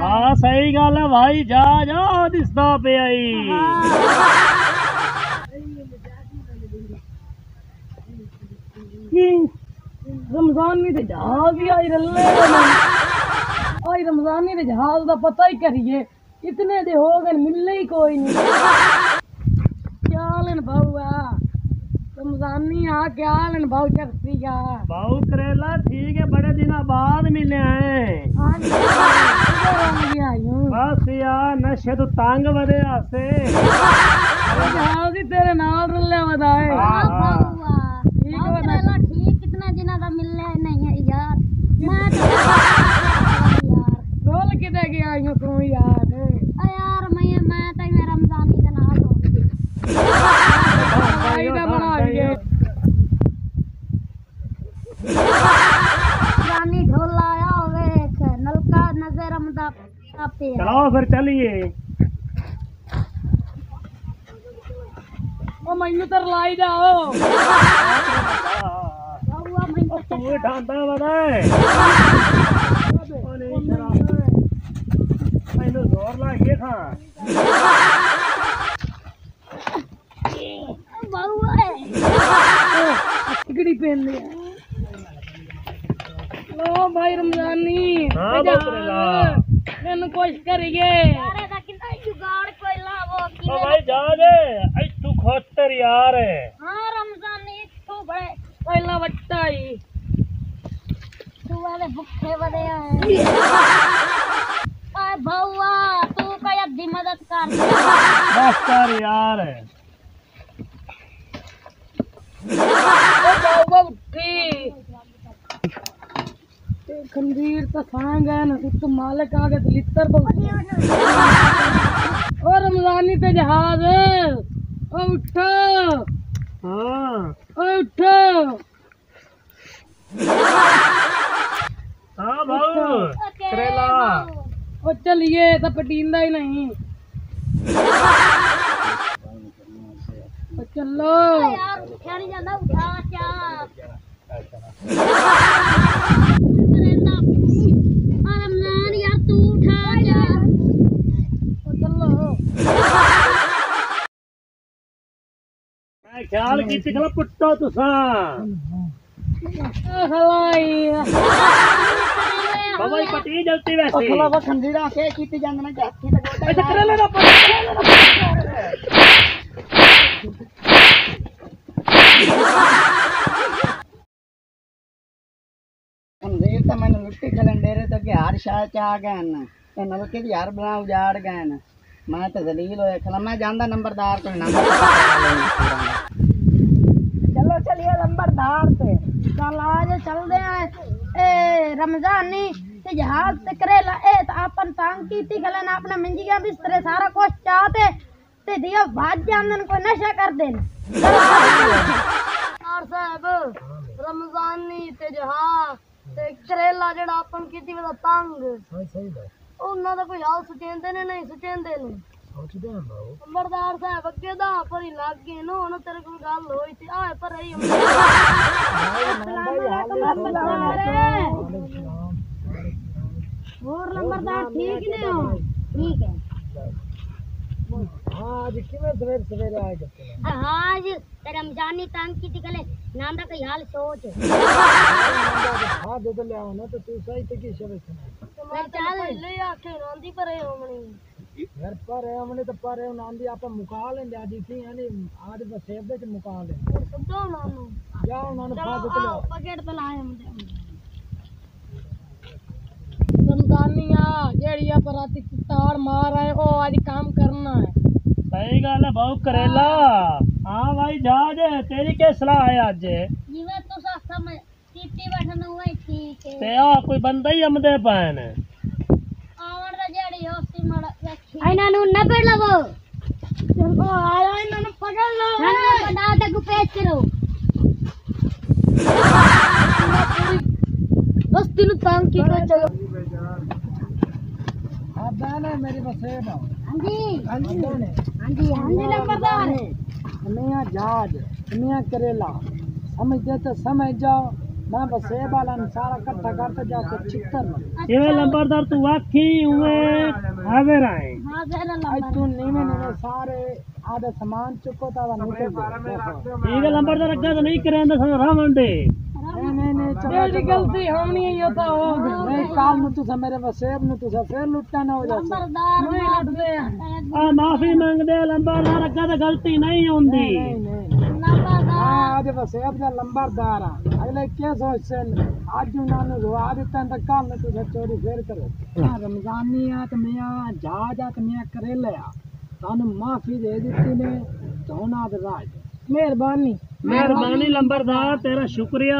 हाँ सही गल है भाई, जा जा दिसदा पे आई। रमजान नहीं ते जहाज ही आई रल्ले आई रमजान नहीं ते जहाज का पता ही करिए इतने दे हो गए मिलने ही कोई नहीं। क्या हाल भाऊआ रमजानी आ क्या हाल भाऊ चरती का भाऊ करेला ठीक है, बड़े दिन बाद मिले हैं। बस यार नशे तो तंग बदे आसे जहाज ही तेरे नाल रल्ले बधाए। ठीक कितना दिना का मिलने नहीं है यार। मैं तो रोल किधर गया यूं तू यार यार मैं तो रमजानी का नाम रमजानी ढोल आया होवे नलका नजर अमदा पे। चलो फिर चलिए। ओ मैनू तो लाई जाओ तू ढांदा बदाए मैनू जोर लागे खा टिकड़ी पहन लिया। लो भाई रमजानी मैनू कुछ करिए भाई जा दे तू खोतर यार। हाँ रमजानी तू बड़े पहला बट्टा ही तू वाले भुखे बड़े हैं। भौआ तू कया दी मदद कर बस कर यार। खंजीर तो सांग है ना तो मालिक आ गए लितर तो ओ रमजानी ते जहाज ओ उठो। हाँ ओ उठो। हाँ भाऊ करेला ओ चलिए तो पटींदा ही नहीं। ओ चलो यार क्या नहीं जाना उठा क्या रमजान यार तू उठा जा। ओ चलो मैं ख्याल की खला पुट्टो तुसा हलाई बाबा पटी जलती वैसे खला खंजीरा के कीती जांद ना जाती ते गोटा करेला ना खंजीर तो मैंने लुट्टी खलन डेरे तो के हर शाह च आ गए न ते नलके दी हर बना उजाड़ गए न। मैं तो जलील होया खला मैं जानदा नंबरदार को नंबर चलो चलिए नंबरदार पे चल आज चलते हैं ए रमजानी ते जहाज ते करेला ए तो अपन तंग कीती गलन अपने मंजिया बिस्तरे सारा कुछ चाहते ते दिया भाज जानन को नशा कर देन। और साहब रमजानी ते जहाज ते करेला जेड़ा अपन कीती वे तंग सही ਉਹਨਾਂ ਦਾ ਕੋਈ ਹਾਲ ਸੁਚੇਂਦੇ ਨੇ ਨਹੀਂ ਸੁਚੇਂਦੇ ਨੇ ਨੰਬਰਦਾਰ ਸਾਹਿਬ ਅੱਗੇ ਦਾ ਪਰ ਹੀ ਲੱਗ ਗਏ ਨੂੰ ਹੁਣ ਤੇਰੇ ਕੋਲ ਗੱਲ ਹੋਈ ਸੀ ਆਏ ਪਰ ਰਹੀ ਹੋਰ ਨੰਬਰਦਾਰ ਠੀਕ ਨੇ ਹੋ ਠੀਕ ਹੈ। आज किवें सवेरे सवेरे आए करते हैं आज रमजानी तंग की गले नांदा का हाल सोच हां दे तो ले आओ ना तो तू सही ते की शबे मैं चल ले आके नांदी पर होमणी घर पर है हमने तो पर है नांदी आप मुका लेंगे आज थी यानी आज बस सेब दे मुका ले दो नानू जाओ नानू खा दे तो पकेट तो लाए हम रमजानिया जेड़िया पर राती तार मार आए ओ आज काम करना है। सही गल है भाऊ करेला। हाँ भाई जा जे तेरी क्या सलाह है आज जीवे तो समझ कीती बैठन हुआ ठीक है ते आ कोई बंदा ही हमदे पैन आवन रे जेड़ी होसी मड़ रखी आई नानू न पड़ लवो चलो आया इन्होंने पकड़ लो ना बड़ा तक पेच करो बस तीनों तंग की तो चलो आप बहन है मेरी बस है ना हां जी हां जी नंबरदार नया जहाज नया करेला समझ दे तो समझ जाओ मैं वसेब वाला सारा इकट्ठा करके जाके छितर जिवें लंबरदार तू आखी उवें हाजिर आए हाँ तेरा आज लंबर तू नीवे नीवे सारे आधे सामान चुको तावा निकल ठीक है लंबरदार अग्गा तो नहीं करेंदा सन रावण दे नहीं तेरी गलती होनी है तो हो नहीं काल में तुसा मेरे वसेब ने तुसा फिर लुट्टा ना हो जाए लंबरदार नहीं लुटदे आ माफी मंगदे लंबरदार अग्गा तो गलती नहीं होंदी लंबरदार हाँ आज वसेब दा लंबरदार अगले क्या सोचते आज उन्होंने रुआ दिता तो काल में तुसा चोरी फिर करो रमजानी आ तो मैं जहाज आ तो मैं करेले आ तानु माफी दे दी ने धोना राज मेहरबानी मेहरबानी लंबरदार तेरा शुक्रिया